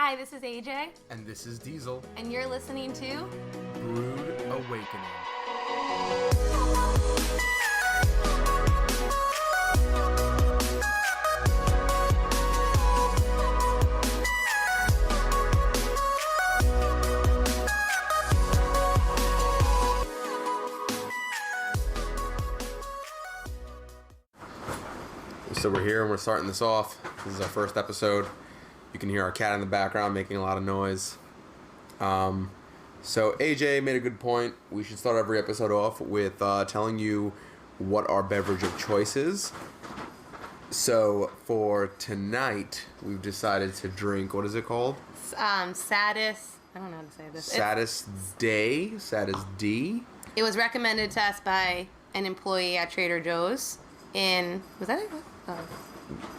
Hi, this is AJ. And this is Diesel. And you're listening to Brood Awakening. So we're here and we're starting this off. This is our first episode. You can hear our cat in the background making a lot of noise. So AJ made a good point. We should start every episode off with telling you what our beverage of choice is. So for tonight, we've decided to drink, what is it called? Saddest, I don't know how to say this. Saddest D. It was recommended to us by an employee at Trader Joe's in, was that it? Oh.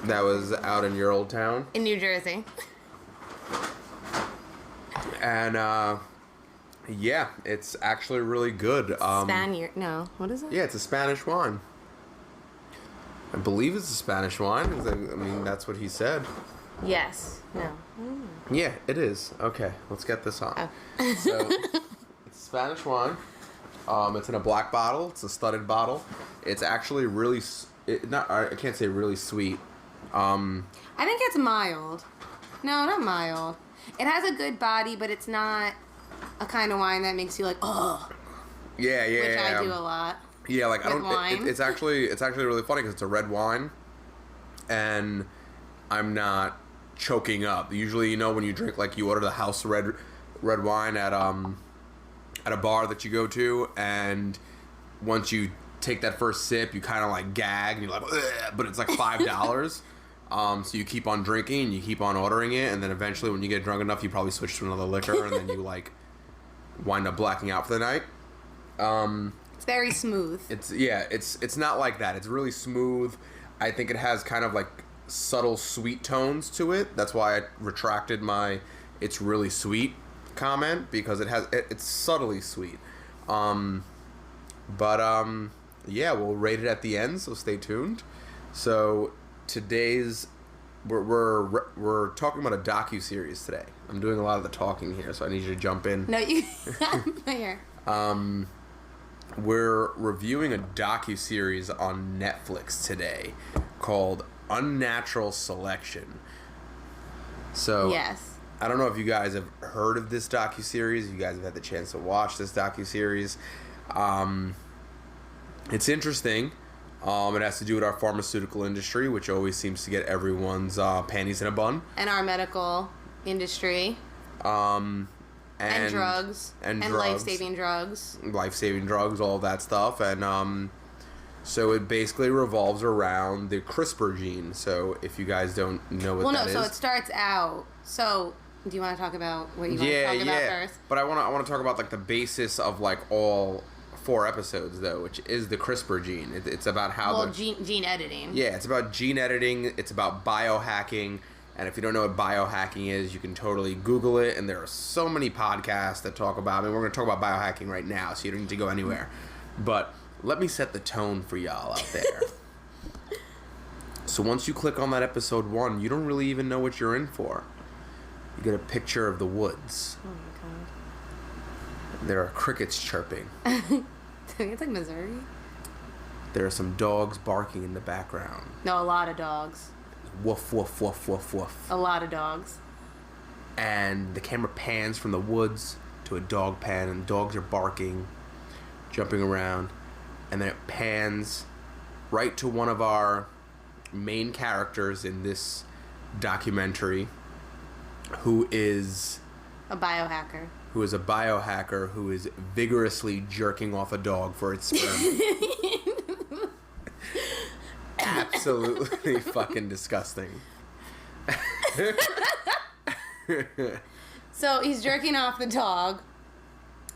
That was out in your old town? In New Jersey. And, yeah, it's actually really good. Spaniard, no, what is it? Yeah, it's a Spanish wine. I believe it's a Spanish wine. I mean, that's what he said. Yes. No. Yeah, it is. Okay, let's get this on. Oh. So, it's Spanish wine. It's in a black bottle. It's a studded bottle. It's actually really... I can't say really sweet. I think it's mild. No, not mild. It has a good body, but it's not a kind of wine that makes you like, oh. Yeah. Which I do a lot. Yeah, like I don't. Wine. It's actually really funny because it's a red wine, and I'm not choking up. Usually, when you drink, like you order the house red wine at a bar that you go to, and once you take that first sip, you kind of like gag and you're like, ugh, but it's like $5. So you keep on drinking and you keep on ordering it, and then eventually when you get drunk enough, you probably switch to another liquor, and then you like wind up blacking out for the night. It's very smooth. It's not like that. It's really smooth. I think it has kind of like subtle sweet tones to it. That's why I retracted my "it's really sweet" comment, because it's subtly sweet. Yeah, we'll rate it at the end, so stay tuned. So today's we're talking about a docu-series today. I'm doing a lot of the talking here, so I need you to jump in. No, you here. We're reviewing a docu-series on Netflix today called Unnatural Selection. So yes. I don't know if you guys have heard of this docu-series. You guys have had the chance to watch this docu-series. It's interesting. It has to do with our pharmaceutical industry, which always seems to get everyone's panties in a bun. And our medical industry. And drugs. And life-saving drugs. Life-saving drugs, all that stuff. And so it basically revolves around the CRISPR gene. So if you guys don't know what that is. So it starts out. So do you want to talk about what you want to talk about first? But I want to talk about like the basis of like all 4 episodes, though, which is the CRISPR gene. It's about how gene editing. Yeah, it's about gene editing. It's about biohacking. And if you don't know what biohacking is, you can totally Google it. And there are so many podcasts that talk about it. I mean, we're going to talk about biohacking right now, so you don't need to go anywhere. But let me set the tone for y'all out there. So once you click on that episode 1, you don't really even know what you're in for. You get a picture of the woods. Oh my god. There are crickets chirping. It's like Missouri. There are some dogs barking in the background. No, a lot of dogs. Woof, woof, woof, woof, woof. A lot of dogs. And the camera pans from the woods to a dog pen, and dogs are barking, jumping around. And then it pans right to one of our main characters in this documentary, who is a biohacker. Who is a biohacker who is vigorously jerking off a dog for its sperm. Absolutely fucking disgusting. So he's jerking off the dog,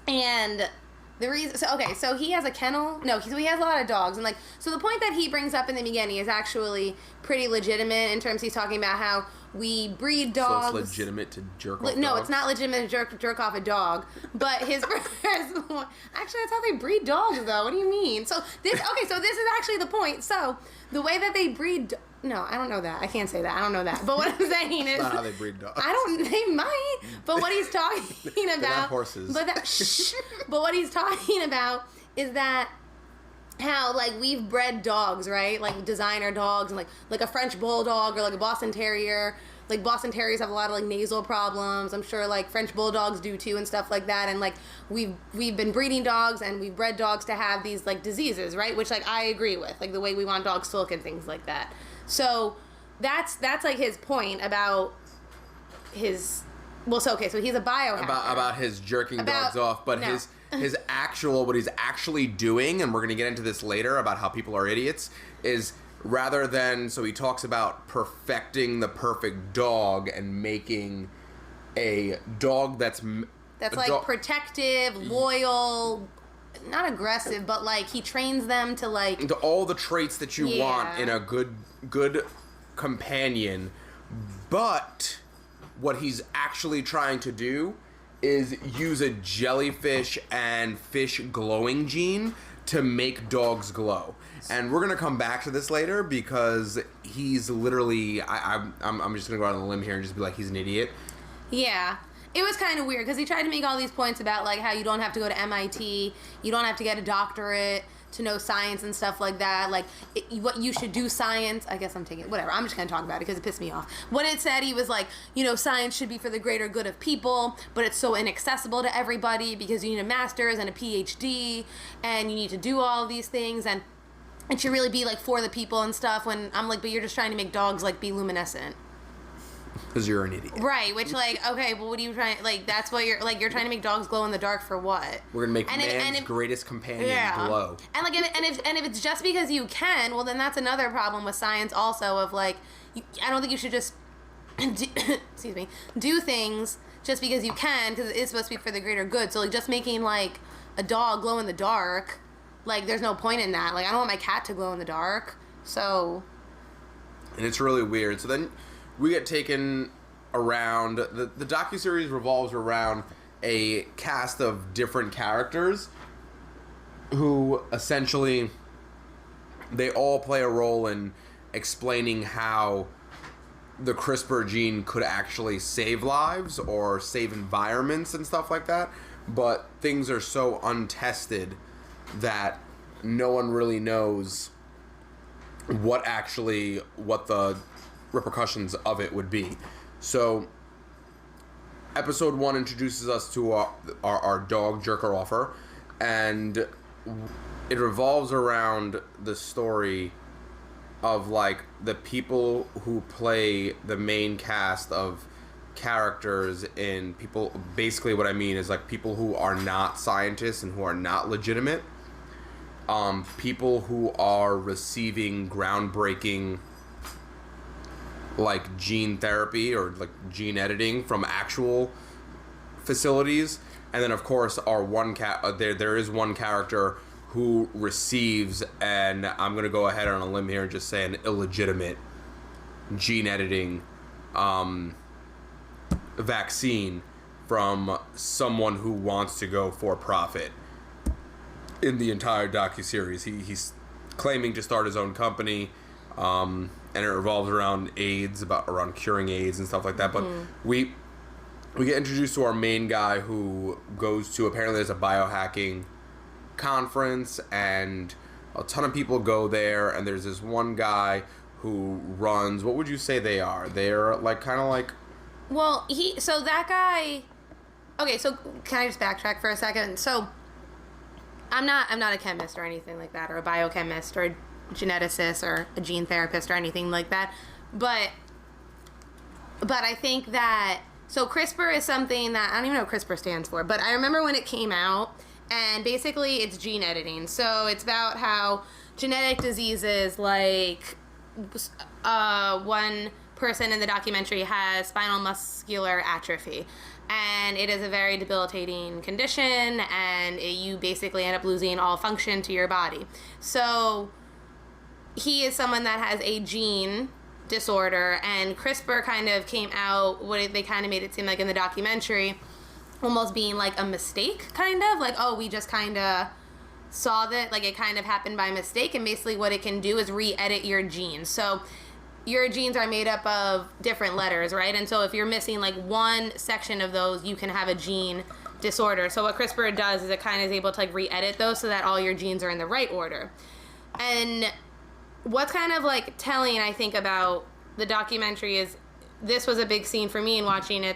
and the reason. So he has a kennel. No, he has a lot of dogs, and so the point that he brings up in the beginning is actually pretty legitimate in terms he's talking about how we breed dogs. So it's legitimate to jerk off No, dogs? it's not legitimate to jerk off a dog. But his actually, that's how they breed dogs, though. What do you mean? So this is actually the point. So the way that they breed No, I don't know that. I can't say that. I don't know that. But what I'm saying is, That's not how they breed dogs. They might. But what he's talking about, They're not horses. But what he's talking about is that how like we've bred dogs, right? Like designer dogs and like a French bulldog or like a Boston Terrier. Like Boston Terriers have a lot of like nasal problems. I'm sure like French bulldogs do too and stuff like that. And like we've been breeding dogs and we've bred dogs to have these like diseases, right? Which like I agree with, like the way we want dogs to look and things like that. So that's like his point about his. Well, so okay, so he's a biohacker. About his jerking dogs off, but no. his actual what he's actually doing, and we're gonna get into this later about how people are idiots, is rather than, so he talks about perfecting the perfect dog and making a dog that's like protective, loyal, not aggressive, but like he trains them to like all the traits that you want in a good companion. But what he's actually trying to do is use a jellyfish and fish glowing gene to make dogs glow. And we're gonna come back to this later because he's literally I'm just gonna go out on a limb here and just be like, he's an idiot. Yeah. It was kind of weird because he tried to make all these points about like how you don't have to go to MIT, you don't have to get a doctorate to know science and stuff like that. Like what you should do science. I guess I'm taking whatever. I'm just gonna talk about it because it pissed me off. What it said, he was like, science should be for the greater good of people, but it's so inaccessible to everybody because you need a master's and a PhD and you need to do all of these things and it should really be like for the people and stuff. When I'm like, but you're just trying to make dogs like be luminescent. Because you're an idiot. Right, which like, okay, well what are you trying, like that's what you're trying to make dogs glow in the dark for what? We're going to make man's greatest companion glow. And like, if it's just because you can, well then that's another problem with science also of like, I don't think you should just, do things just because you can, because it is supposed to be for the greater good. So like just making like a dog glow in the dark, like there's no point in that. Like I don't want my cat to glow in the dark, so. And it's really weird. So then we get taken around, the docu-series revolves around a cast of different characters who essentially, they all play a role in explaining how the CRISPR gene could actually save lives or save environments and stuff like that, but things are so untested that no one really knows what the repercussions of it would be. So episode 1 introduces us to our dog jerker offer, and it revolves around the story of like the people who play the main cast of characters in people. Basically what I mean is like people who are not scientists and who are not legitimate, people who are receiving groundbreaking like gene therapy or like gene editing from actual facilities, and then of course our there is one character who receives, and I'm gonna go ahead on a limb here and just say an illegitimate gene editing vaccine from someone who wants to go for profit. In the entire docu-series, he's claiming to start his own company, and it revolves around AIDS, around curing AIDS and stuff like that. But we get introduced to our main guy who goes to, apparently there's a biohacking conference and a ton of people go there, and there's this one guy who runs, what would you say they are? They're like kind of like, well, so that guy, okay, so can I just backtrack for a second? So I'm not a chemist or anything like that, or a biochemist or a geneticist or a gene therapist or anything like that, but I think that, so CRISPR is something that I don't even know what CRISPR stands for, but I remember when it came out, and basically it's gene editing. So it's about how genetic diseases, like one person in the documentary has spinal muscular atrophy, and it is a very debilitating condition, and you basically end up losing all function to your body. So he is someone that has a gene disorder, and CRISPR kind of came out, they kind of made it seem like in the documentary, almost being like a mistake, kind of like, oh, we just kind of saw that, like it kind of happened by mistake, and basically what it can do is re-edit your genes. So your genes are made up of different letters, right? And so if you're missing like one section of those, you can have a gene disorder. So what CRISPR does is it kind of is able to like re-edit those so that all your genes are in the right order. And what's kind of like telling, I think, about the documentary is this was a big scene for me in watching it.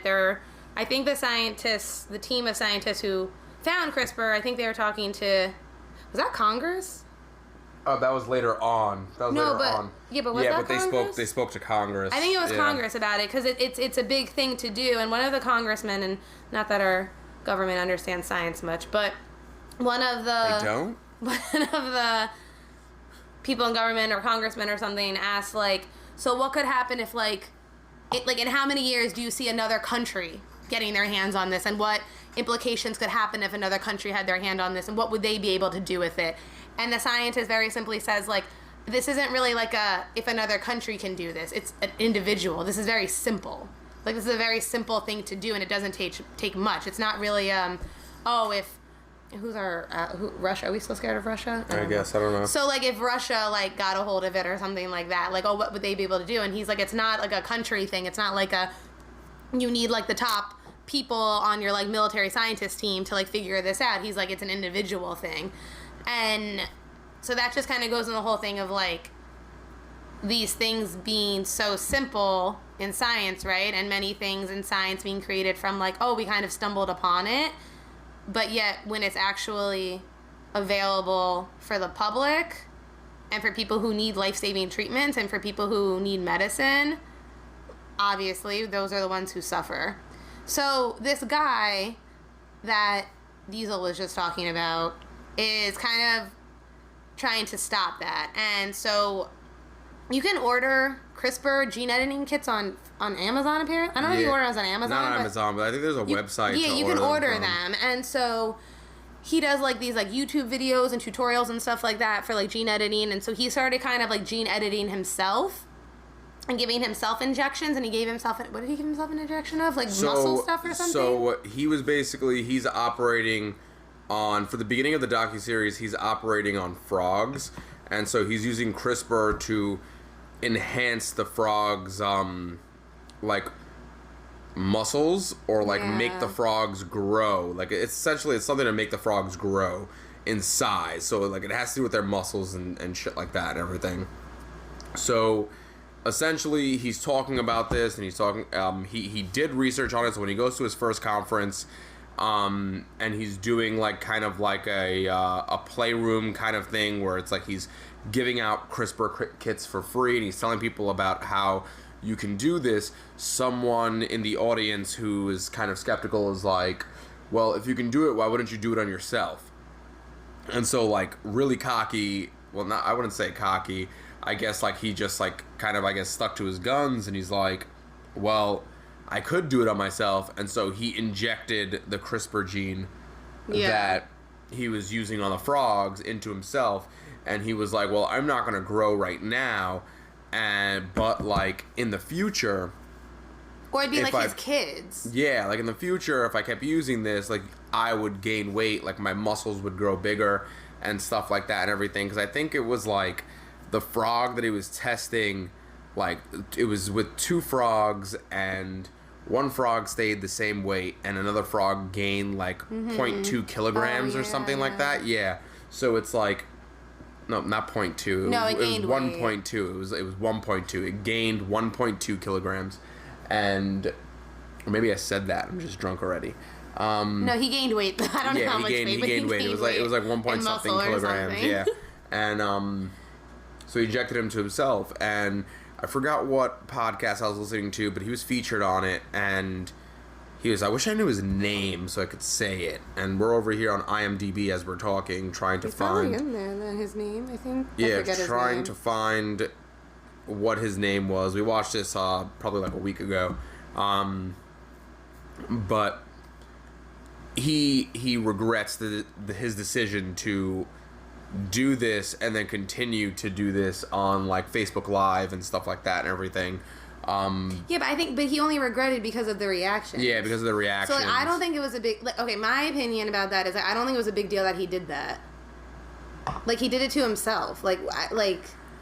I think the team of scientists who found CRISPR, I think they were talking to, was that Congress? Oh, that was later on. Yeah, but was that Congress? They spoke to Congress. I think it was Congress about it because it's a big thing to do. And one of the congressmen, and not that our government understands science much, but one of the... They don't? One of the people in government or congressmen or something asked, like, so what could happen if, in how many years do you see another country getting their hands on this? And what implications could happen if another country had their hand on this? And what would they be able to do with it? And the scientist very simply says, like, this isn't really like if another country can do this. It's an individual. This is very simple. Like, this is a very simple thing to do, and it doesn't take much. It's not really, Russia? Are we still scared of Russia? I guess. I don't know. So, like, if Russia, like, got a hold of it or something like that, like, what would they be able to do? And he's like, it's not, like, a country thing. It's not like you need, like, the top people on your, like, military scientist team to, like, figure this out. He's like, it's an individual thing. And so that just kind of goes in the whole thing of, like, these things being so simple in science, right? And many things in science being created from, like, we kind of stumbled upon it. But yet, when it's actually available for the public and for people who need life-saving treatments and for people who need medicine, obviously, those are the ones who suffer. So this guy that Diesel was just talking about is kind of trying to stop that. And so you can order CRISPR gene editing kits on Amazon, apparently. I don't know if you order those on Amazon. Not on Amazon, but I think there's a website. Yeah, you can order them. And so he does like these like YouTube videos and tutorials and stuff like that for like gene editing. And so he started kind of like gene editing himself and giving himself injections. And he gave himself, what did he give himself an injection of? Like muscle stuff or something? So he's operating on, for the beginning of the docu-series, he's operating on frogs. And so he's using CRISPR to enhance the frogs, like, muscles, or, like, make the frogs grow. Like, it's something to make the frogs grow in size. So, like, it has to do with their muscles and shit like that and everything. So, essentially, he's talking about this, and he's talking, he did research on it, so when he goes to his first conference, and he's doing, like, kind of like a playroom kind of thing where it's like he's giving out CRISPR kits for free, and he's telling people about how you can do this. Someone in the audience who is kind of skeptical is like, well, if you can do it, why wouldn't you do it on yourself? And so, like, really cocky, well, I wouldn't say cocky, I guess, like, he just, like, kind of, I guess, stuck to his guns, and he's like, well, I could do it on myself. And so he injected the CRISPR gene that he was using on the frogs into himself. And he was like, well, I'm not going to grow right now, but, like, in the future... Or it'd be like his kids. Yeah, like, in the future, if I kept using this, like, I would gain weight, like, my muscles would grow bigger and stuff like that and everything. Because I think it was, like, the frog that he was testing, like, it was with two frogs, and one frog stayed the same weight, and another frog gained, like, 0.2 kilograms or something like that. Yeah. So it's, like... No, not 0.2. No, it gained 1.2. It was 1.2. It gained 1.2 kilograms, and or maybe I said that. I'm just drunk already. No, he gained weight. I don't know how much weight. He gained weight. It was like 1 point something kilograms. Yeah, and so he injected him to himself, and I forgot what podcast I was listening to, but he was featured on it, and he was, I wish I knew his name so I could say it. And we're over here on IMDb as we're talking, trying to find... He's probably in there, then, his name, I think. Yeah, trying to find what his name was. We watched this probably like a week ago. But he regrets his decision to do this and then continue to do this on, like, Facebook Live and stuff like that and everything. Yeah, but he only regretted because of the reaction. Yeah, because of the reaction. So, like, I don't think it was a big... Like, okay, my opinion about that is, I don't think it was a big deal that he did that. Like, he did it to himself. Like...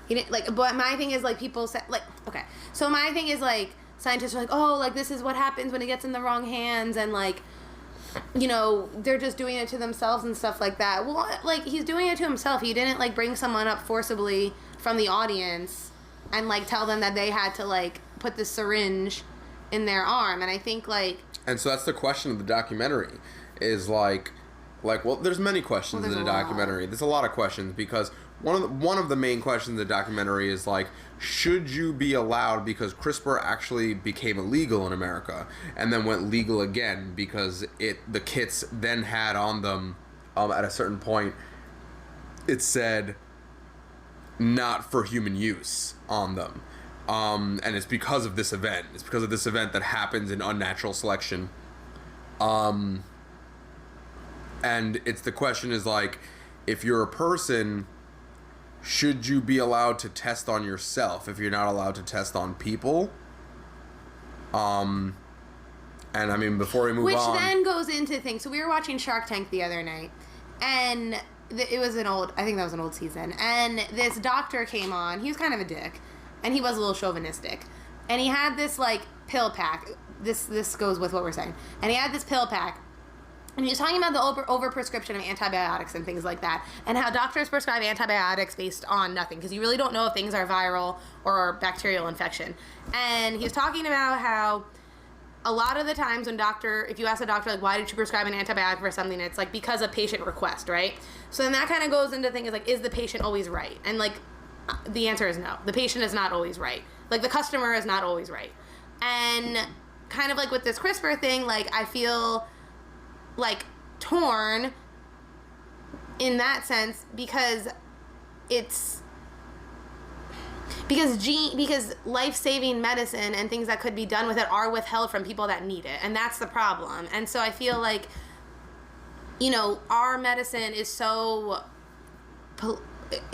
He didn't, like, but my thing is, like, people say, like, okay. So my thing is, like, scientists are like, oh, like, this is what happens when it gets in the wrong hands, and, like, you know, they're just doing it to themselves and stuff like that. Well, like, he's doing it to himself. He didn't, like, bring someone up forcibly from the audience and, like, tell them that they had to, like, put the syringe in their arm. And I think, like... And so that's the question of the documentary, is, like, well, there's many questions in the documentary. There's a lot of questions, because one of the main questions in the documentary is, like, should you be allowed, because CRISPR actually became illegal in America and then went legal again because the kits then had on them, at a certain point, it said not for human use on them. And it's because of this event. It's because of this event that happens in unnatural selection. And it's, the question is, like, if you're a person, should you be allowed to test on yourself if you're not allowed to test on people? And I mean, before we move on... Which then goes into things. So we were watching Shark Tank the other night, and it was I think that was an old season, and this doctor came on. He was kind of a dick, and he was a little chauvinistic. And he had this, like, pill pack. This goes with what we're saying. And he had this pill pack, and he was talking about the overprescription of antibiotics and things like that, and how doctors prescribe antibiotics based on nothing, because you really don't know if things are viral or bacterial infection. And he was talking about how a lot of the times when if you ask a doctor, like, why did you prescribe an antibiotic for something, it's, like, because of patient request, right? So then that kind of goes into things like, is the patient always right? And, like, the answer is no. The patient is not always right. Like, the customer is not always right. And kind of like with this CRISPR thing, like, I feel... like, torn in that sense, because because life-saving medicine and things that could be done with it are withheld from people that need it, and that's the problem. And so I feel like, you know, our medicine is so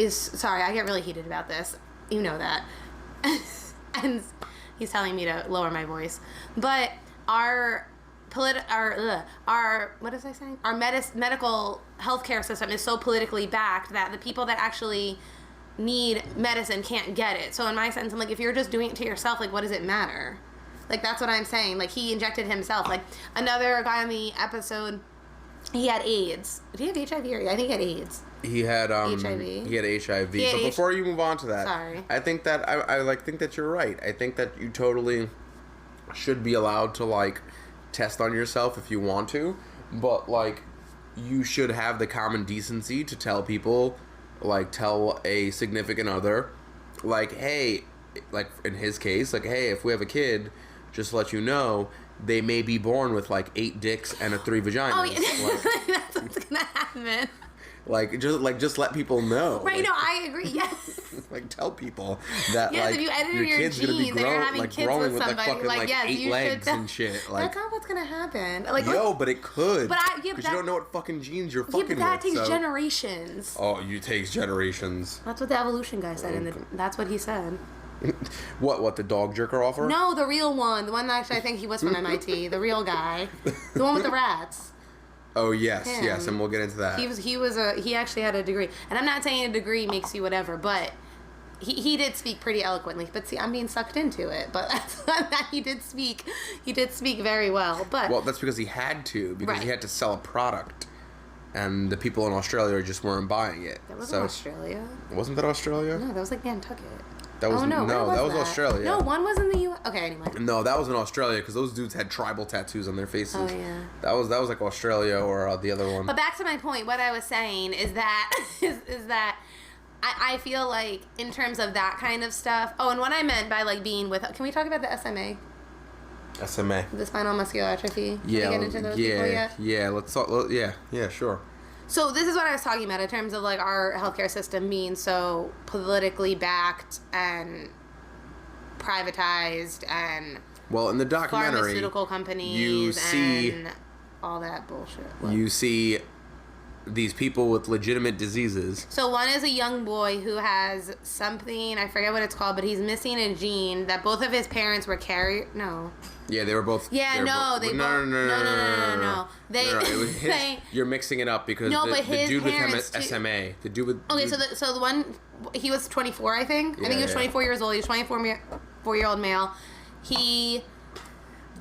sorry, I get really heated about this, you know that. And he's telling me to lower my voice, but our what was I saying? Our medical healthcare system is so politically backed that the people that actually need medicine can't get it. So in my sense, I'm like, if you're just doing it to yourself, like, what does it matter? Like, that's what I'm saying. Like, he injected himself. Like, another guy on the episode, he had AIDS. Did he have HIV? I think he had AIDS. He had HIV. He had HIV. But before you move on to that, sorry, I think that I think that you're right. I think that you totally should be allowed to, like, test on yourself if you want to, but, like, you should have the common decency to tell people, like, tell a significant other, like, hey, like, in his case, like, hey, if we have a kid, just to let you know, they may be born with, like, 8 dicks and 3 vaginas. Oh, yeah. Like, that's what's gonna happen. Just let people know. Right, like, no, I agree, yes. Like, tell people that, yes, like, if you edited your kid's genes, gonna be growing with somebody, like, fucking, like, yes, 8 legs and shit. Like, that's not what's gonna happen. Like, but it could. But because you don't know what fucking genes you're fucking with. Yeah, but that takes generations. Oh, it takes generations. That's what the evolution guy said, that's what he said. What, the dog jerker offer? No, the real one. The one that actually I think he was from MIT. The real guy. The one with the rats. Oh, yes, yes, and we'll get into that. He actually had a degree. And I'm not saying a degree makes you whatever, but he did speak pretty eloquently. But see, I'm being sucked into it. But he did speak very well. But well, that's because he had to, because he had to sell a product. And the people in Australia just weren't buying it. That wasn't Australia. Wasn't that Australia? No, that was like Nantucket. That was, that was Australia. No, one was in the U.S. Okay, anyway. No, that was in Australia because those dudes had tribal tattoos on their faces. Oh, yeah. That was like Australia or the other one. But back to my point, what I was saying is that is that I feel like in terms of that kind of stuff. Oh, and what I meant by, like, being with. Can we talk about the SMA? SMA. The spinal muscular atrophy. Yeah. Can we get into those people yet? Yeah. Let's talk. Yeah. Sure. So this is what I was talking about in terms of, like, our healthcare system being so politically backed and privatized and well, in the documentary, pharmaceutical companies and all that bullshit. You see these people with legitimate diseases. So one is a young boy who has something, I forget what it's called, but he's missing a gene that both of his parents were No. Yeah, they were both. Yeah, no. You're mixing it up because the dude with SMA, the dude with. Okay, so the one, he was 24, I think. I think he was 24 years old. He was 24-year-old male. He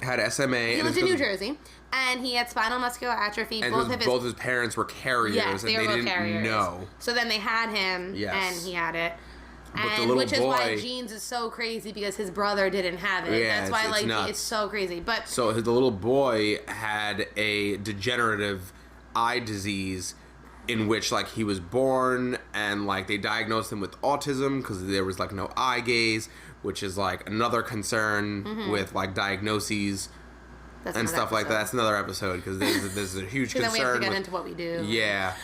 had SMA. He lived in New Jersey. And he had spinal muscular atrophy. And both his parents were carriers, yes, and they didn't carriers. know. So then they had him, and he had it. And which is why genes is so crazy, because his brother didn't have it. Yeah, that's why it's so crazy. But so the little boy had a degenerative eye disease in which like he was born, and like they diagnosed him with autism because there was like no eye gaze, which is like another concern with like diagnoses. And stuff episode. Like that. That's another episode because there's a huge concern. Then we have to get into what we do. Yeah.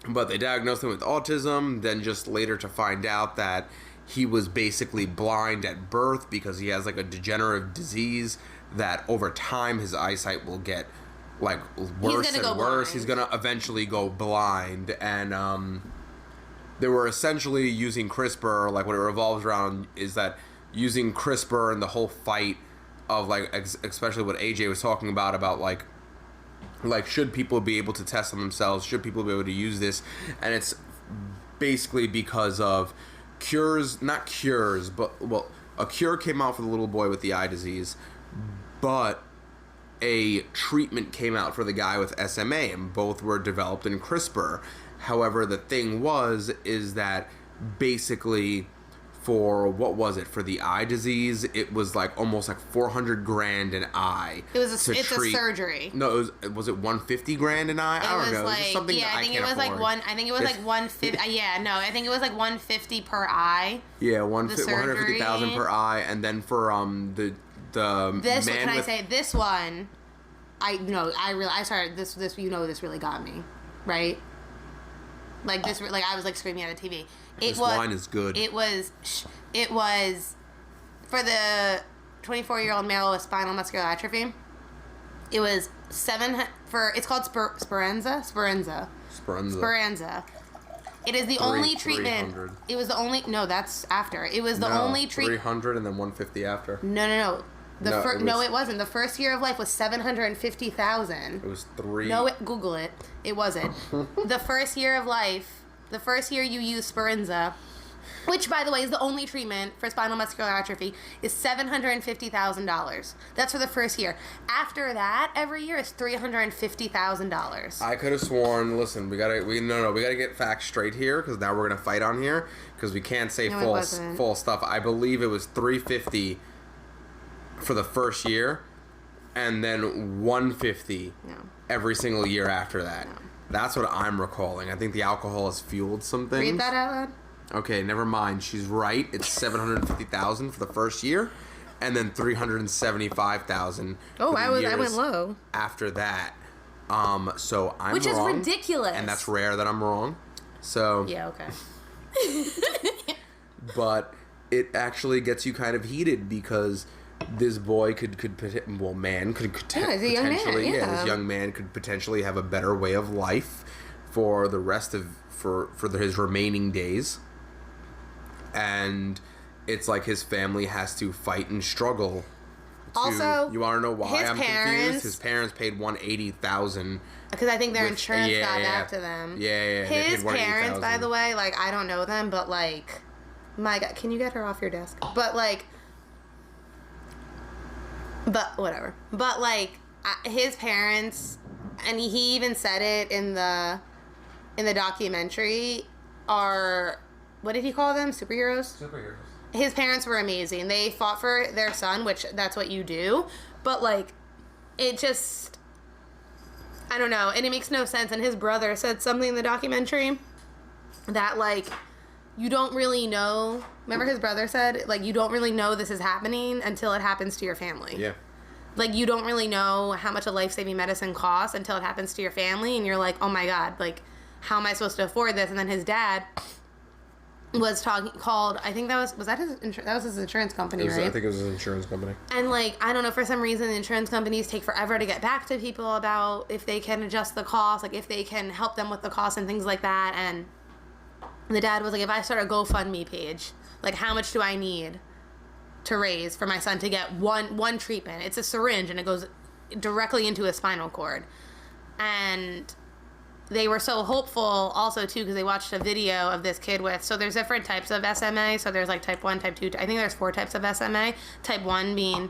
But they diagnosed him with autism, then just later to find out that he was basically blind at birth because he has like a degenerative disease that over time his eyesight will get like worse and worse. He's going to eventually go blind. And they were essentially using CRISPR, like what it revolves around is that using CRISPR and the whole fight of like especially what AJ was talking about like should people be able to test on themselves, should people be able to use this, and it's basically because of not cures, but a cure came out for the little boy with the eye disease, but a treatment came out for the guy with SMA, and both were developed in CRISPR. However, the thing is that basically for for the eye disease, it was like almost like $400,000 an eye. It's a surgery. No, was it $150,000 an eye? I don't know. Like, it was something that I can't afford. I think it was like $150. I think it was like $150 per eye. Yeah, $150,000 per eye, and then for this one? I started this. This really got me, right? Like this, like I was like screaming at the TV. This wine is good. It was for the 24-year-old male with spinal muscular atrophy. It was it's called Speranza. It is the only treatment. 300. It was the only. No, that's after. It was the only treatment. 300 and then 150 after. No. It wasn't. The first year of life was $750,000. It was 3. No, Google it. It wasn't. The first year of life. The first year you use Speranza, which, by the way, is the only treatment for spinal muscular atrophy, is $750,000. That's for the first year. After that, every year is $350,000. I could have sworn. Listen, we gotta get facts straight here because now we're gonna fight on here because we can't say full stuff. I believe it was $350 for the first year, and then $150 every single year after that. No. That's what I'm recalling. I think the alcohol has fueled some things. Read that out loud. Okay, never mind. She's right. It's $750,000 for the first year, and then $375,000. Oh, I went low. After that, so I'm which wrong, is ridiculous. and that's rare that I'm wrong. So yeah, okay. But it actually gets you kind of heated because this boy this young man could potentially have a better way of life for the rest of his remaining days, and it's like his family has to fight and struggle. Also, you want to know why I'm confused? His parents paid $180,000 because I think their insurance got back to them. Yeah. His parents, by the way, like I don't know them, but like, my God, can you get her off your desk? But like. But whatever. But like his parents, and he even said it in the documentary, are, what did he call them? Superheroes. His parents were amazing. They fought for their son, which that's what you do. But like, it just, I don't know, and it makes no sense. And his brother said something in the documentary that like, you don't really know. Remember his brother said, like, you don't really know this is happening until it happens to your family. Yeah. Like, you don't really know how much a life-saving medicine costs until it happens to your family, and you're like, oh my God, like, how am I supposed to afford this? And then his dad was talking called. I think that was that his that was his insurance company, right? I think it was his insurance company. And like I don't know, for some reason the insurance companies take forever to get back to people about if they can adjust the cost, like if they can help them with the cost and things like that. And the dad was like, if I start a GoFundMe page, like how much do I need to raise for my son to get one treatment? It's a syringe and it goes directly into his spinal cord. And they were so hopeful also too because they watched a video of this kid with, so there's different types of SMA. So there's like type 1, type 2, I think there's 4 types of SMA. Type 1 being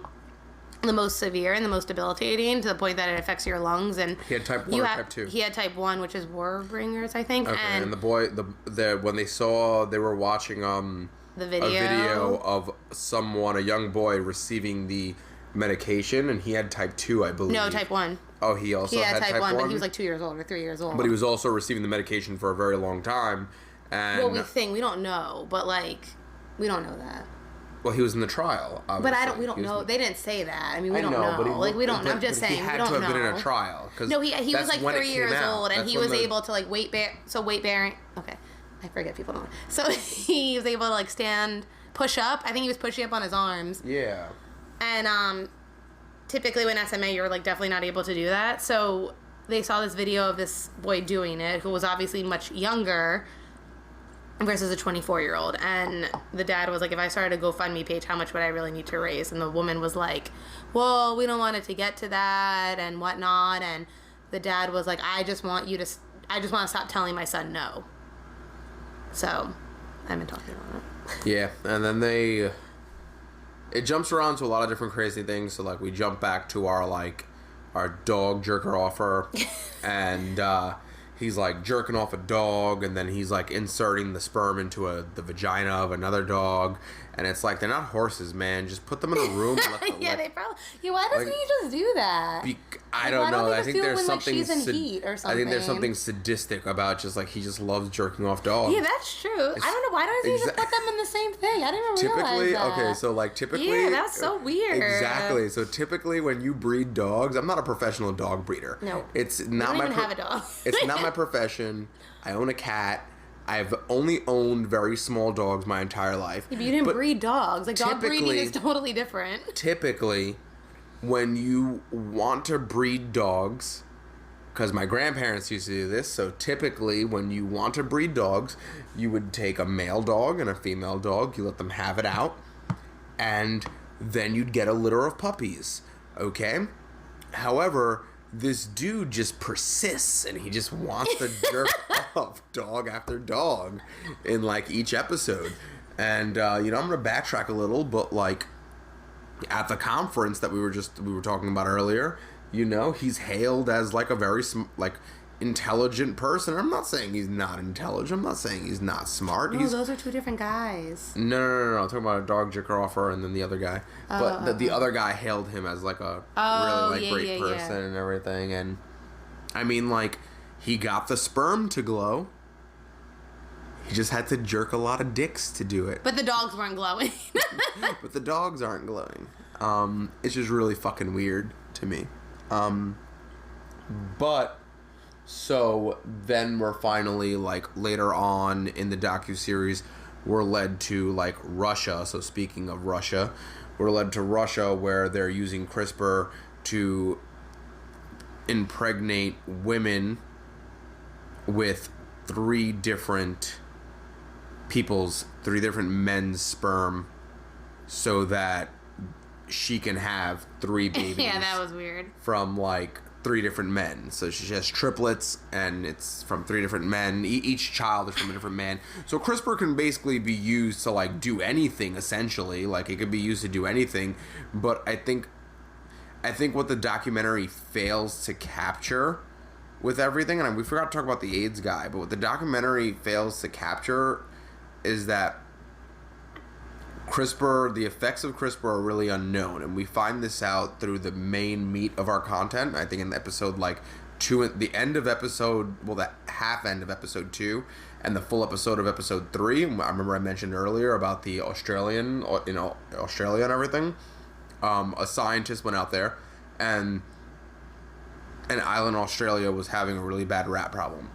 the most severe and the most debilitating to the point that it affects your lungs. And he had type 1 or type 2? He had type 1, which is Warburgers, I think. Okay, and the boy, when they were watching the video. A video of a young boy receiving the medication, and he had type 2, I believe. No, type 1. Oh, he also had type 1, but he was like 2 years old or 3 years old. But he was also receiving the medication for a very long time. And well, we don't know, but like, we don't know that. Well, he was in the trial, obviously. But we don't know. They didn't say that. I mean, we don't know. We don't know. I'm just saying, we don't know. He had to have been in a trial. No, he was like 3 years old, and he was able to like weight bearing. Okay, I forget people don't. So he was able to like push up. I think he was pushing up on his arms. Yeah. And typically when SMA, you're like definitely not able to do that. So they saw this video of this boy doing it, who was obviously much younger versus a 24-year-old. And the dad was like, if I started a GoFundMe page, how much would I really need to raise? And the woman was like, well, we don't want it to get to that and whatnot. And the dad was like, I just want to stop telling my son no. So I've been talking about it. Yeah, and then it jumps around to a lot of different crazy things. So like we jump back to our dog jerker offer, and he's like jerking off a dog, and then he's like inserting the sperm into the vagina of another dog, and it's like they're not horses, man. Just put them in a room. They probably. Yeah, why doesn't he just do that? I don't know. I think there's something. She's in heat or something. I think there's something sadistic about just like he just loves jerking off dogs. Yeah, that's true. I don't know why doesn't he just put them in the same thing? I didn't even realize that. Okay, so like typically. Yeah, that's so weird. Exactly. So typically when you breed dogs, I'm not a professional dog breeder. No. It's not I don't even have a dog. It's not my profession. I own a cat. I've only owned very small dogs my entire life. Yeah, but you didn't breed dogs. Like, dog breeding is totally different. Typically, when you want to breed dogs, because my grandparents used to do this, so typically when you want to breed dogs, you would take a male dog and a female dog, you let them have it out, and then you'd get a litter of puppies, okay? However, this dude just persists, and he just wants to jerk off dog after dog in like each episode. And I'm gonna backtrack a little, but like at the conference that we were talking about earlier, he's hailed as like a very intelligent person. I'm not saying he's not intelligent. I'm not saying he's not smart. No, those are two different guys. No. I'm talking about a dog jerker offer and then the other guy. But the other guy hailed him as like a really great person and everything. And I mean, like, he got the sperm to glow. He just had to jerk a lot of dicks to do it. But the dogs weren't glowing. But the dogs aren't glowing. It's just really fucking weird to me. But so then we're finally, like, later on in the docu-series, we're led to, like, Russia. So speaking of Russia, we're led to Russia where they're using CRISPR to impregnate women with three different men's sperm so that she can have 3 babies. Yeah, that was weird. From, like, 3 different men. So she has triplets, and it's from 3 different men. Each child is from a different man. So CRISPR can basically be used to, like, do anything, essentially. Like, it could be used to do anything. But I think what the documentary fails to capture with everything, and we forgot to talk about the AIDS guy, but what the documentary fails to capture is that the effects of CRISPR are really unknown, and we find this out through the main meat of our content. I think in episode, like, 2, the end of episode, well, the half end of episode 2, and the full episode of episode 3. I remember I mentioned earlier about the Australia and everything. A scientist went out there, and an island in Australia was having a really bad rat problem.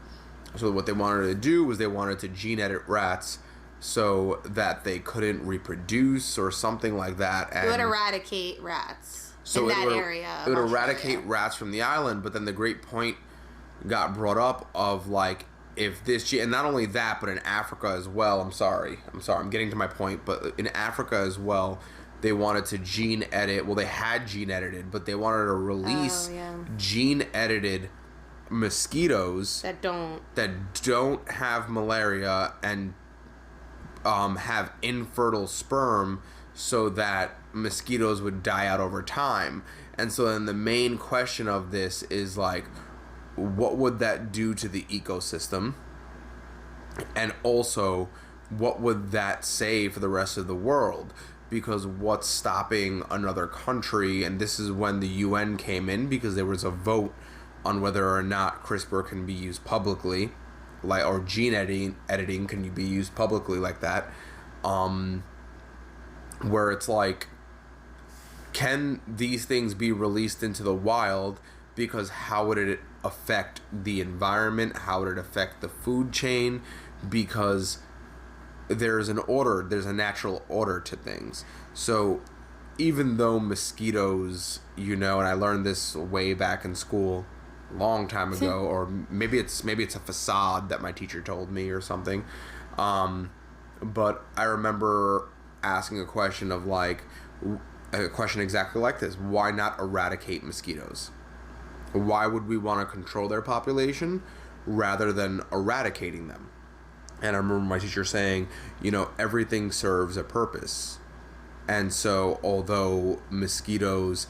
So what they wanted to do was they wanted to gene edit rats so that they couldn't reproduce or something like that. And it would eradicate rats so in it that would, area. It would of eradicate Australia. rats from the island, but then the great point got brought up of like, if this and not only that, but in Africa as well. I'm sorry, I'm getting to my point. But in Africa as well, they wanted to gene edit. Well, they had gene edited, but they wanted to release gene edited mosquitoes that don't have malaria and have infertile sperm, so that mosquitoes would die out over time. And so then the main question of this is like, what would that do to the ecosystem? And also, what would that say for the rest of the world? Because what's stopping another country, and this is when the UN came in, because there was a vote on whether or not CRISPR can be used publicly, like, or gene editing can be used publicly like that, where it's like, can these things be released into the wild? Because how would it affect the environment? How would it affect the food chain? Because there's a natural order to things. So even though mosquitoes, and I learned this way back in school a long time ago, or maybe it's a facade that my teacher told me or something. But I remember asking a question of like, a question exactly like this: why not eradicate mosquitoes? Why would we want to control their population rather than eradicating them? And I remember my teacher saying, everything serves a purpose. And so although mosquitoes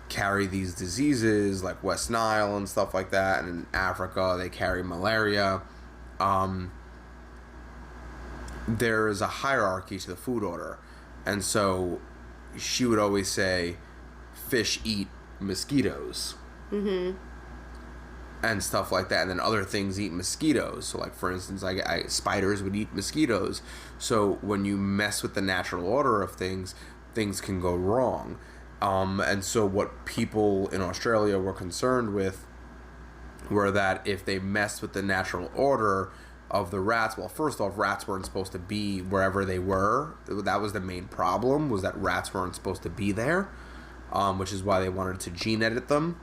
carry these diseases like West Nile and stuff like that, and in Africa they carry malaria, there is a hierarchy to the food order. And so she would always say, fish eat mosquitoes. Mm-hmm. And stuff like that, and then other things eat mosquitoes. So, like, for instance, spiders would eat mosquitoes. So when you mess with the natural order of things, things can go wrong. And so what people in Australia were concerned with were that if they messed with the natural order of the rats, well, first off, rats weren't supposed to be wherever they were. That was the main problem, was that rats weren't supposed to be there, which is why they wanted to gene edit them.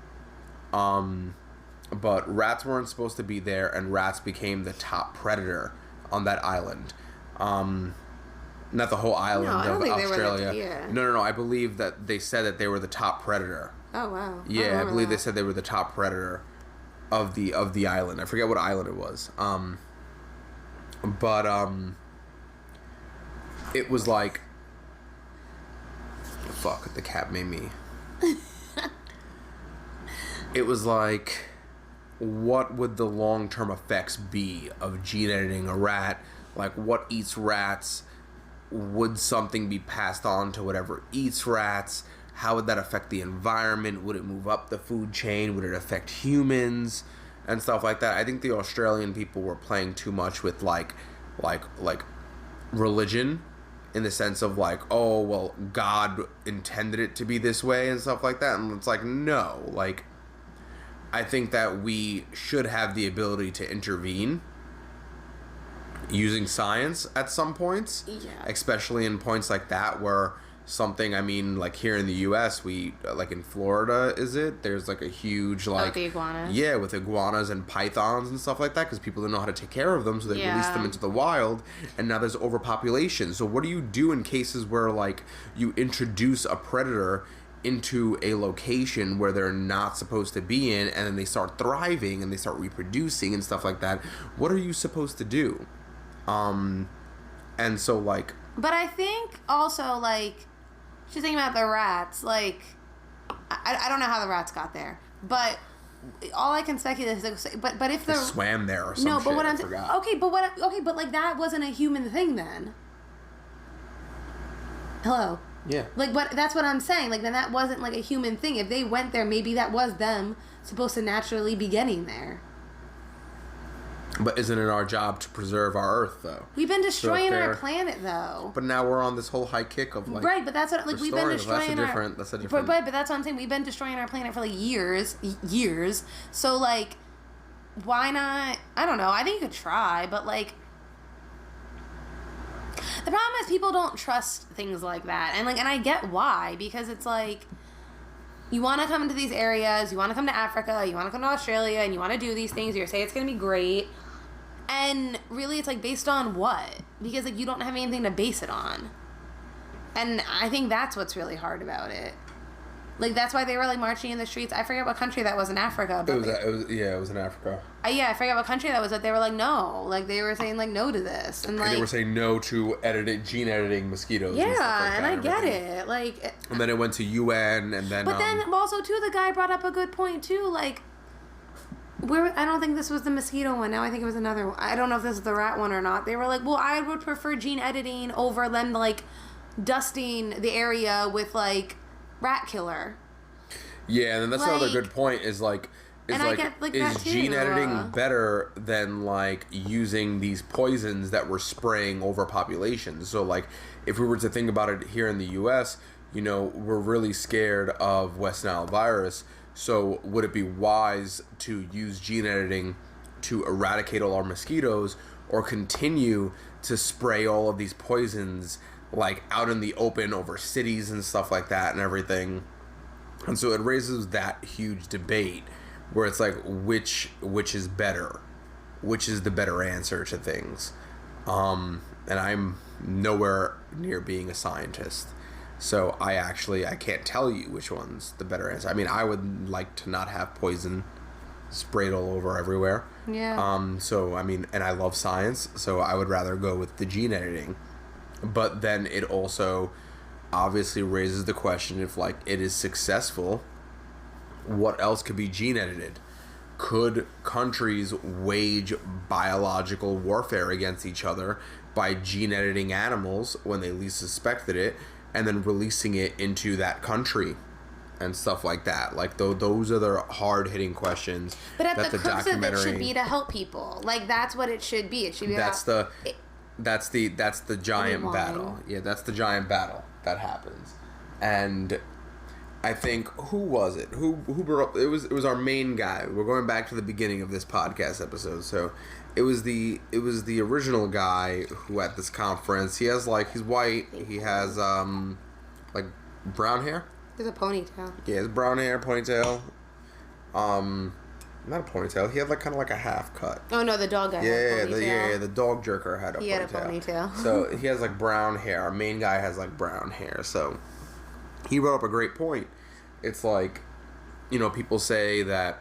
But rats weren't supposed to be there, and rats became the top predator on that island. Not the whole island of Australia. No. I believe that they said that they were the top predator. Oh, wow. Yeah, I believe they said they were the top predator of the island. I forget what island it was. But it was like, fuck, the cat made me. It was like, what would the long-term effects be of gene editing a rat? Like, what eats rats? Would something be passed on to whatever eats rats? How would that affect the environment? Would it move up the food chain? Would it affect humans? And stuff like that. I think the Australian people were playing too much with, like religion, in the sense of, like, oh, well, God intended it to be this way and stuff like that. And it's like, no, like, I think that we should have the ability to intervene using science at some points, especially in points like that where something, I mean, like here in the U.S., we, like in Florida, there's like a huge, like, the iguanas. Yeah, with iguanas and pythons and stuff like that, because people didn't know how to take care of them, so they released them into the wild, and now there's overpopulation. So what do you do in cases where, like, you introduce a predator into a location where they're not supposed to be in, and then they start thriving and they start reproducing and stuff like that? What are you supposed to do? And so, like... But I think also, like, she's thinking about the rats, like, I don't know how the rats got there, but all I can speculate is, but if they swam there or something. No, but what I'm saying... Okay, but like, that wasn't a human thing then. Hello? Yeah. Like, but that's what I'm saying. Like, then that wasn't, like, a human thing. If they went there, maybe that was them supposed to naturally be getting there. But isn't it our job to preserve our Earth, though? We've been destroying our planet, though. But now we're on this whole high kick of, like... Right, but that's what... Like, we've been destroying That's a different... But that's what I'm saying. We've been destroying our planet for, like, years. So, like, why not... I don't know. I think you could try, but, like... The problem is people don't trust things like that. And I get why, because it's like, you want to come to these areas, you want to come to Africa, you want to come to Australia, and you want to do these things, you say it's going to be great. And really, it's based on what? Because you don't have anything to base it on. And I think that's what's really hard about it. That's why they were marching in the streets. I forget what country that was in Africa. But it was in Africa. I forget what country that was. But they were no, they were saying no to this, and they were saying no to gene editing mosquitoes. Yeah, and I get it. And then it went to UN, and then. But then also too, the guy brought up a good point too. I don't think this was the mosquito one. Now I think it was another one. I don't know if this is the rat one or not. They were well, I would prefer gene editing over them dusting the area with rat killer. Yeah, and then that's another good point is is gene editing better than using these poisons that we're spraying over populations? So if we were to think about it here in the US, we're really scared of West Nile virus. So would it be wise to use gene editing to eradicate all our mosquitoes, or continue to spray all of these poisons out in the open over cities and stuff like that and everything? And so it raises that huge debate where it's which is better, which is the better answer to things. And I'm nowhere near being a scientist, so I can't tell you which one's the better answer. I mean, I would like to not have poison sprayed all over everywhere. Yeah. So I mean, and I love science, so I would rather go with the gene editing. But then it also obviously raises the question, if it is successful, what else could be gene edited? Could countries wage biological warfare against each other by gene editing animals when they least suspected it, and then releasing it into that country and stuff like that? Those are the hard-hitting questions. But at the crux of it should be to help people. That's what it should be. It should be that's the giant battle. Yeah, that's the giant battle that happens. And I think, who was it? Who brought up? It was our main guy. We're going back to the beginning of this podcast episode. So it was the original guy who at this conference, he has he's white. He has brown hair. There's a ponytail. Yeah, it's brown hair, ponytail. Not a ponytail. He had kind of a half cut. Oh no, the dog guy. Yeah, the dog jerker had a ponytail. He had a ponytail. So he has brown hair. Our main guy has brown hair. So he brought up a great point. It's people say that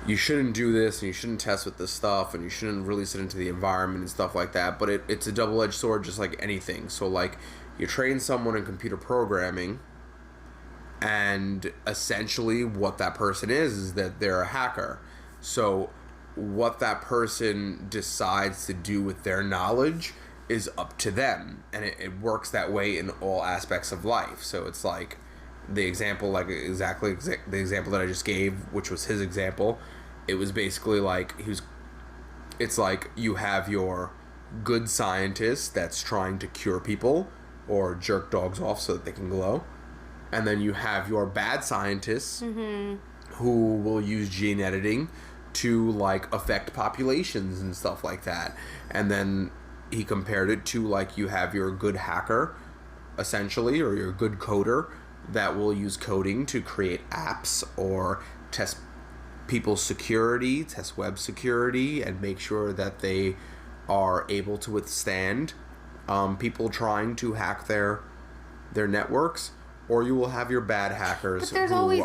you shouldn't do this and you shouldn't test with this stuff and you shouldn't release it into the environment and stuff like that. But it's a double-edged sword, just like anything. So you train someone in computer programming, and essentially what that person is that they're a hacker. So what that person decides to do with their knowledge is up to them, and it works that way in all aspects of life. So it's the example, exactly the example that I just gave, which was his example. It was basically it's you have your good scientist that's trying to cure people or jerk dogs off so that they can glow. And then you have your bad scientists who will use gene editing to affect populations and stuff like that. And then he compared it to you have your good hacker, essentially, or your good coder that will use coding to create apps or test people's security, test web security, and make sure that they are able to withstand people trying to hack their networks. Or you will have your bad hackers who are on the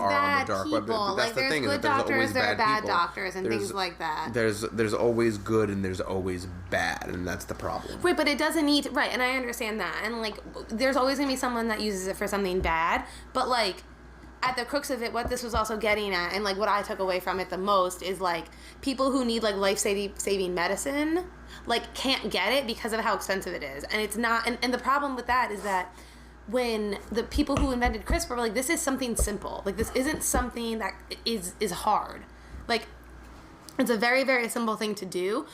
dark web. But that's the thing, there's good doctors, there are bad doctors, and things like that. There's always good and there's always bad, and that's the problem. Right, but it doesn't need to, right, and I understand that. And there's always going to be someone that uses it for something bad, but at the crux of it, what this was also getting at, and what I took away from it the most is people who need life-saving medicine can't get it because of how expensive it is. And it's not, and the problem with that is that when the people who invented CRISPR were this is something simple. This isn't something that is hard. It's a very, very simple thing to do.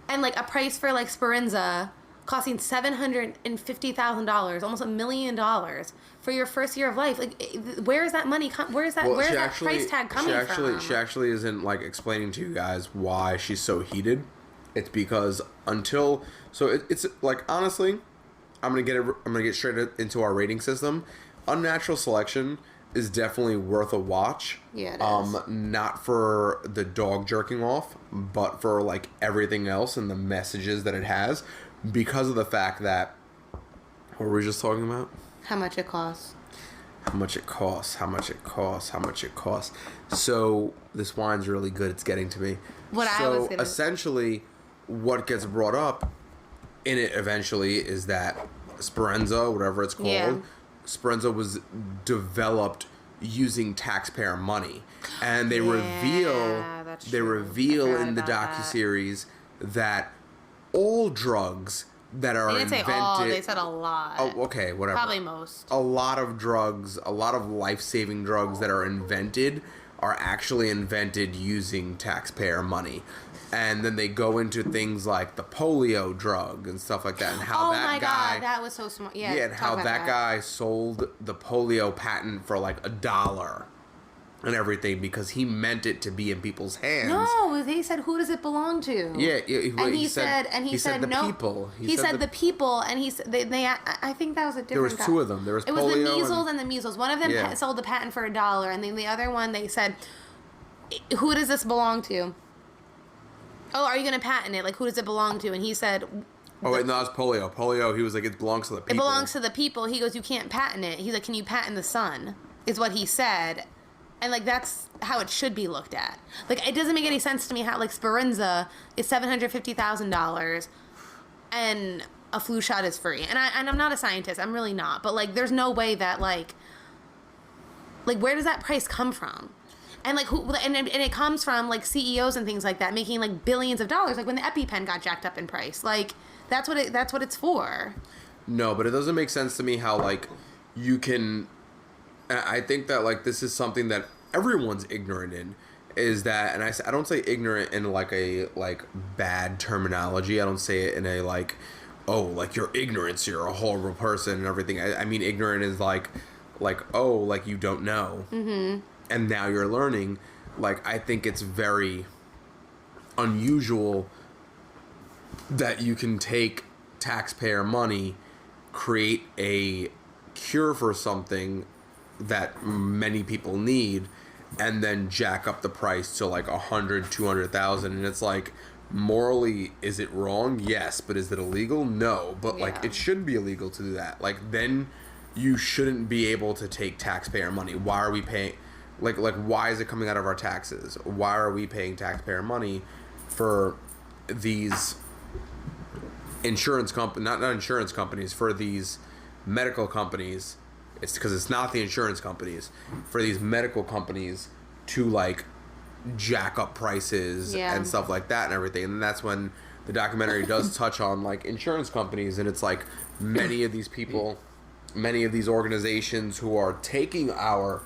And a price for Speranza costing $750,000, almost $1 million for your first year of life. Where is that money? Where's that price tag coming from? She actually isn't explaining to you guys why she's so heated It's because it's like, honestly, I'm gonna get straight into our rating system. Unnatural Selection is definitely worth a watch. Yeah, it is. Not for the dog jerking off, but for like everything else and the messages that it has, because of the fact that, what were we just talking about? How much it costs. How much it costs, how much it costs, how much it costs. So this wine's really good. It's getting to me. Essentially, what gets brought up in it eventually is that Speranza, whatever it's called, Yeah. Speranza was developed using taxpayer money, and they reveal in the docu-series that all drugs that are They didn't invented. say all, they said a lot. Oh, okay, whatever. Probably most. A lot of drugs, a lot of life-saving drugs that are invented are actually invented using taxpayer money. And then they go into things like the polio drug and stuff like that, and how God, that was so smart. Yeah, and how that guy sold the polio patent for like $1 and everything because he meant it to be in people's hands. No, they said, who does it belong to? Yeah, he said the no. people. He said the people, and he said they. I think that was a different. There was guy. Two of them. There was it polio was the measles and the measles. One of them Yeah. sold the patent for $1, and then the other one they said, who does this belong to? Oh, are you going to patent it? Like, who does it belong to? And he said... Oh, wait, no, it's polio. Polio, he was like, it belongs to the people. It belongs to the people. He goes, you can't patent it. He's like, can you patent the sun? Is what he said. And, like, that's how it should be looked at. Like, it doesn't make any sense to me how, like, Speranza is $750,000 and a flu shot is free. And I'm not a scientist. I'm really not. But, like, there's no way that, like, where does that price come from? And like and it comes from like CEOs and things like that making like billions of dollars, like when the EpiPen got jacked up in price. Like that's what it's for. No, but it doesn't make sense to me how like you can. I think that like this is something that everyone's ignorant in. Is that, and I don't say ignorant in like a like bad terminology. I don't say it in a like, oh, like you're ignorant, you're a horrible person and everything. I mean ignorant is like oh, like you don't know. Mm-hmm. And now you're learning. Like, I think it's very unusual that you can take taxpayer money, create a cure for something that many people need, and then jack up the price to like 100, 200,000. And it's like, morally, is it wrong? Yes. But is it illegal? No. But like, it should be illegal to do that. Like, then you shouldn't be able to take taxpayer money. Why are we paying... Like, why is it coming out of our taxes? Why are we paying taxpayer money for these insurance not insurance companies, for these medical companies? It's because it's not the insurance companies. For these medical companies to, like, jack up prices and stuff like that and everything. And that's when the documentary does touch on, like, insurance companies. And it's like many of these people, many of these organizations who are taking our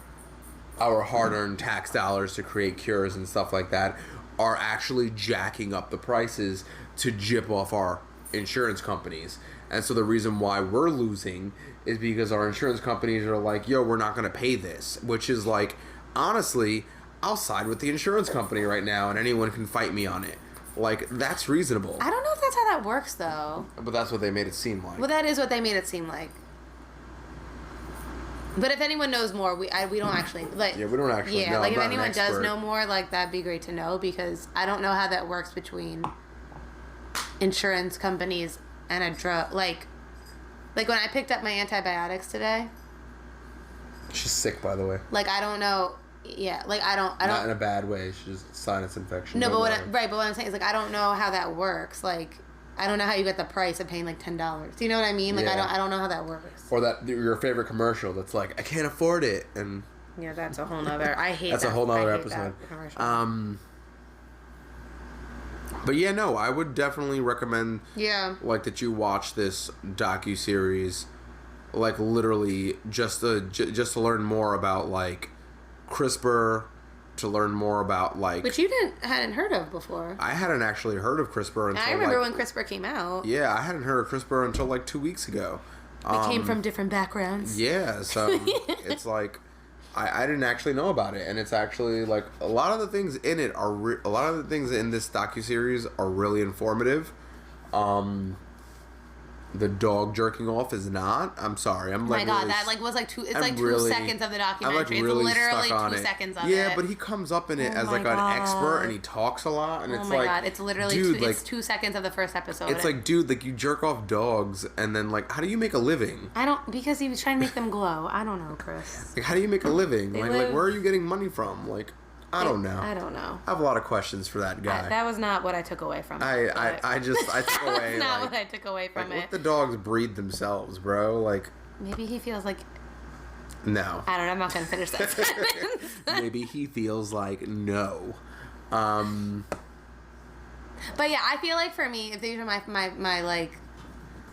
hard-earned tax dollars to create cures and stuff like that are actually jacking up the prices to jip off our insurance companies. And so the reason why we're losing is because our insurance companies are like, yo, we're not going to pay this. Which is like, honestly, I'll side with the insurance company right now and anyone can fight me on it. Like, that's reasonable. I don't know if that's how that works, though. But that's what they made it seem like. Well, that is what they made it seem like. But if anyone knows more, we don't actually like. Yeah, we don't actually. Yeah, know. like I'm if not anyone does know more, like that'd be great to know because I don't know how that works between insurance companies and a drug. Like when I picked up my antibiotics today. She's sick, by the way. Like I don't know. Yeah, like I don't. Not in a bad way. She's just sinus infection. No, but but what I'm saying is like I don't know how that works. Like. I don't know how you get the price of paying like $10. Do you know what I mean? Like I don't know how that works. Or that your favorite commercial that's like I can't afford it and yeah, that's a whole nother. I hate that's that. a whole nother episode. But yeah, no, I would definitely recommend like that you watch this docu-series, like literally just to learn more about like CRISPR. To learn more about like, which you hadn't heard of before. I hadn't actually heard of CRISPR until I remember when CRISPR came out. Yeah, I hadn't heard of CRISPR until like 2 weeks ago. We came from different backgrounds. Yeah, so it's like I didn't actually know about it, and it's actually like a lot of the things in it are a lot of the things in this docuseries are really informative. The dog jerking off is not. I'm sorry. I'm like, oh my god, really, that like was like two. It's I'm like 2 really, seconds of the documentary. I'm like really it's literally stuck on 2 it. seconds of it. Yeah, but he comes up in it as like an expert, and he talks a lot, and oh it's my like, god, it's literally dude, it's 2 seconds of the first episode. It's like, dude, like you jerk off dogs, and then like, how do you make a living? I don't because he was trying to make them glow. I don't know, Chris. Like, how do you make a living? Like, live, where are you getting money from? Like, I don't know. I don't know. I have a lot of questions for that guy. That was not what I took away from it. I took away. That's not like, what I took away from like, it. let the dogs breed themselves, bro. Like, maybe he feels like. No. I don't know. I'm not gonna finish that sentence. Maybe he feels like no. But yeah, I feel like for me, if these are my like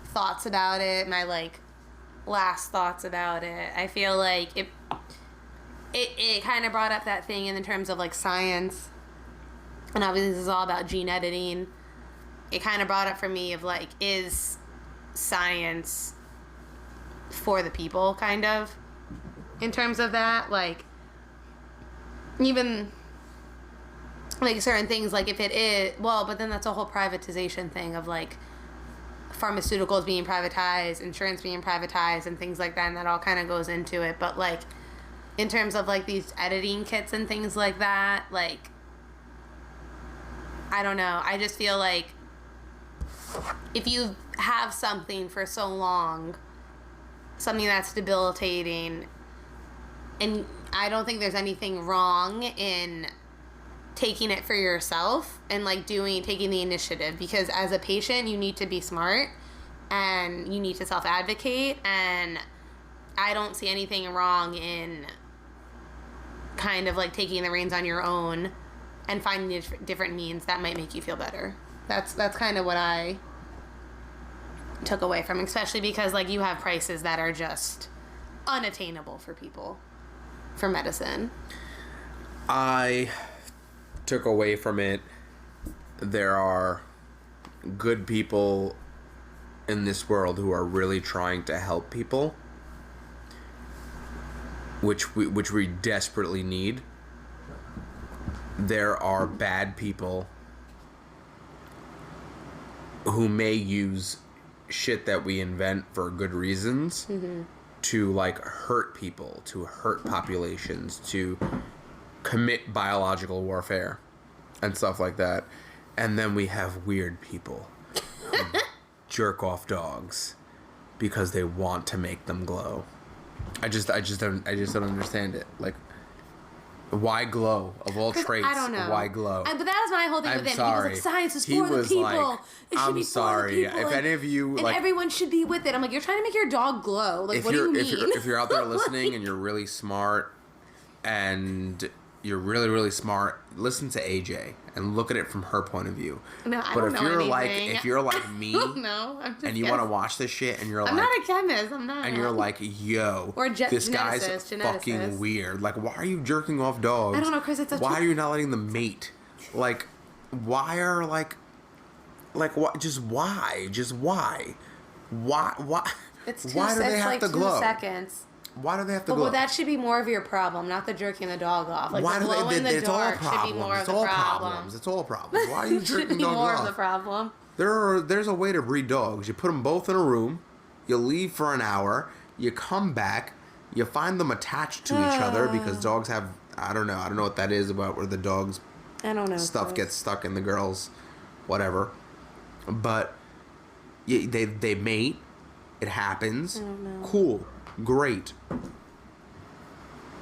thoughts about it, my like last thoughts about it, I feel like it kind of brought up that thing in terms of like science, and obviously this is all about gene editing. It kind of brought up for me of like, is science for the people, kind of, in terms of that, like even like certain things, like if it is, well, but then that's a whole privatization thing of like pharmaceuticals being privatized, insurance being privatized, and things like that, and that all kind of goes into it. But like in terms of like these editing kits and things like that, like I don't know, I just feel like if you have something for so long, something that's debilitating, and I don't think there's anything wrong in taking it for yourself and like taking the initiative, because as a patient you need to be smart and you need to self-advocate, and I don't see anything wrong in kind of like taking the reins on your own and finding different means that might make you feel better. That's kind of what I took away from, especially because like you have prices that are just unattainable for people for medicine. I took away from it, there are good people in this world who are really trying to help people, which we desperately need. There are bad people who may use shit that we invent for good reasons, to like hurt people, to hurt populations, to commit biological warfare and stuff like that. And then we have weird people who jerk off dogs because they want to make them glow. I just don't understand it. Like, why glow? Of all traits, I don't know. Why glow? But that was my whole thing with him. Sorry. He was like, science is He for the was people. like, It should I'm be sorry. for the people. If any of you, and like, everyone should be with it. I'm like, you're trying to make your dog glow. Like, what do you mean? If you're out there listening and you're really smart and you're really, really smart, listen to AJ and look at it from her point of view. No, I but don't if know you're anything. if you're like me, no, I'm just and you want to watch this shit and you're I'm like, not a chemist. I'm not. and you're like, yo, Or this guy's geneticist. fucking weird. Like, why are you jerking off dogs? I don't know, Chris. It's why are you not letting them mate? Like, why are like what? Just why? Just why? Why? It's why do they have like to glow? 2 seconds. Why do they have to Well, glow? that should be more of your problem, not the jerking the dog off. Like, why the glow in the it's all dark problems. should be more of It's the all problem. problems. It's all problems. Why are you should jerking be dogs more off? of the problem. There's a way to breed dogs. You put them both in a room. You leave for an hour. You come back. You find them attached to each other because dogs have, I don't know what that is about where the dogs I don't know. stuff gets stuck in the girls, whatever. But they mate. It happens. I don't know. Cool. Great.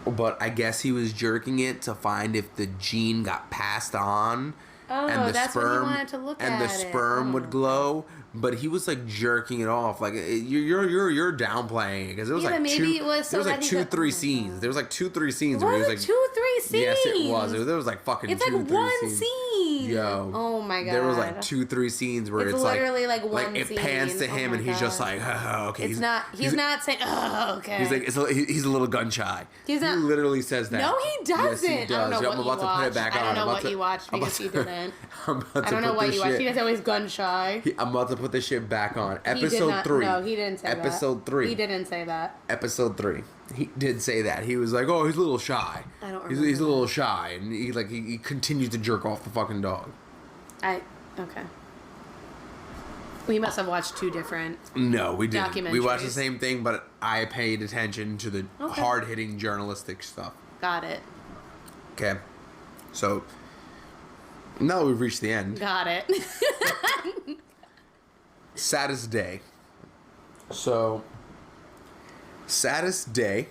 But I guess he was jerking it to find if the gene got passed on. Oh, And the that's what he sperm wanted to look and the at it. sperm would Oh. glow, but he was like jerking it off. Like you're downplaying it because it was Yeah, like but maybe it was so there was like that he 2 could- 3 oh my scenes. God. There was like 2 3 scenes What where he was was like 2 3 scenes? Yes, it was. There was like fucking It's 2 like 3 one scenes. scene. Yo. Oh my god. There was like 2 3 scenes where It's it's literally like one it pans to scene. him Oh and my he's just God. like, oh, okay. It's not. He's not saying. Oh, okay. He's like, he's a little gun shy. He's not- He literally says that. No, he doesn't. Yes, he does. I don't know I'm what you about to put it watched. back on. I don't know I'm about what to- you watched I'm because about you to- didn't. I'm about to I don't know put what this you watched. shit- He was always gun shy. I'm about to put this shit back on. He did Episode not- 3. No, he didn't say that. Episode 3. He didn't say that. Episode 3. He did say that. He was like, "Oh, he's a little shy. I don't He's remember a little shy," and he continued to jerk off the fucking dog. Okay. We must have watched two different. No, we didn't. We watched the documentaries. same thing, but I paid attention to the Okay. hard-hitting journalistic stuff. Got it. Okay, so now that we've reached the end. Got it. Saddest day. So, saddest day.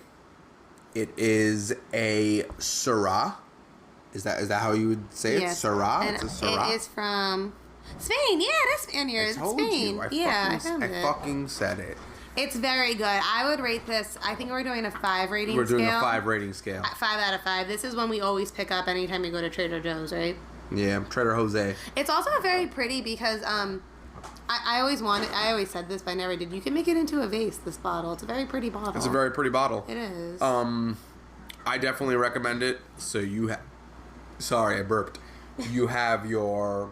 It is a Syrah. Is that how you would say it? Yes. Syrah. And It's a Syrah. it is from Spain. Yeah, it is Spaniard. I told Spain. you. I found it. fucking said it. It's very good. I would rate this. I think we're doing a 5 rating We're scale. doing a 5 rating scale. 5 out of 5. This is one we always pick up anytime we go to Trader Joe's, right? Yeah, Trader Jose. It's also very pretty because I always wanted. I always said this, but I never did. You can make it into a vase. This bottle. It's a very pretty bottle. It's a very pretty bottle. It is. I definitely recommend it. So you have. Sorry, I burped. You have your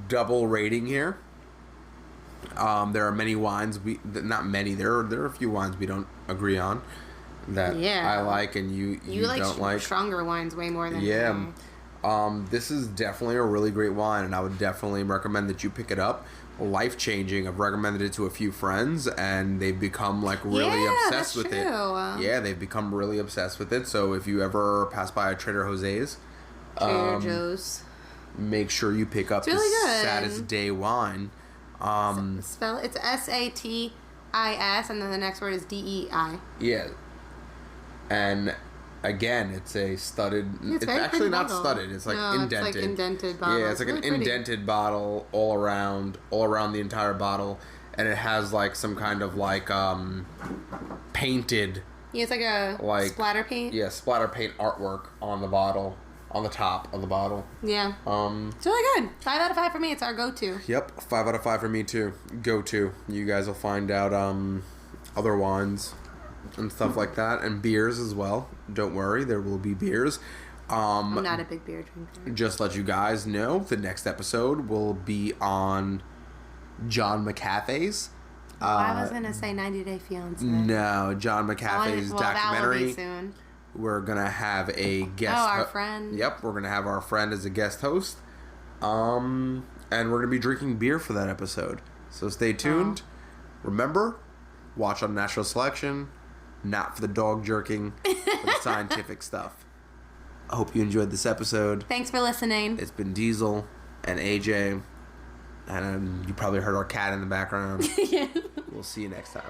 double rating here. There are many wines not many. There are a few wines we don't agree on that I like and you don't like. Stronger wines way more than Yeah. This is definitely a really great wine, and I would definitely recommend that you pick it up. Life changing. I've recommended it to a few friends, and they've become like really obsessed with it. Yeah, they've become really obsessed with it. So if you ever pass by a Trader Jose's, Trader Joe's, make sure you pick up really the good. Saddest Day wine. Spell it's SATIS, and then the next word is DEI. Yeah, and again, it's a studded. It's actually not studded. It's like indented. It's like indented bottle. Yeah, it's like really an indented bottle all around the entire bottle, and it has like some kind of like painted. Yeah, it's like a splatter paint. Yeah, splatter paint artwork on the bottle, on the top of the bottle. Yeah. It's really good. 5 out of 5 for me. It's our go-to. Yep, 5 out of 5 for me too. Go-to. You guys will find out other wines and stuff like that, and beers as well. Don't worry, there will be beers. I'm not a big beer drinker. Just let you guys know, the next episode will be on John McAfee's. I was gonna say 90 Day Fiance. No, John McAfee's documentary. That will be soon. We're gonna have a guest. Our friend. Yep, we're gonna have our friend as a guest host. And we're gonna be drinking beer for that episode. So stay tuned. Remember, watch on Natural Selection, not for the dog jerking, for the scientific stuff. I hope you enjoyed this episode. Thanks for listening. It's been Diesel and AJ, and you probably heard our cat in the background. Yeah. We'll see you next time.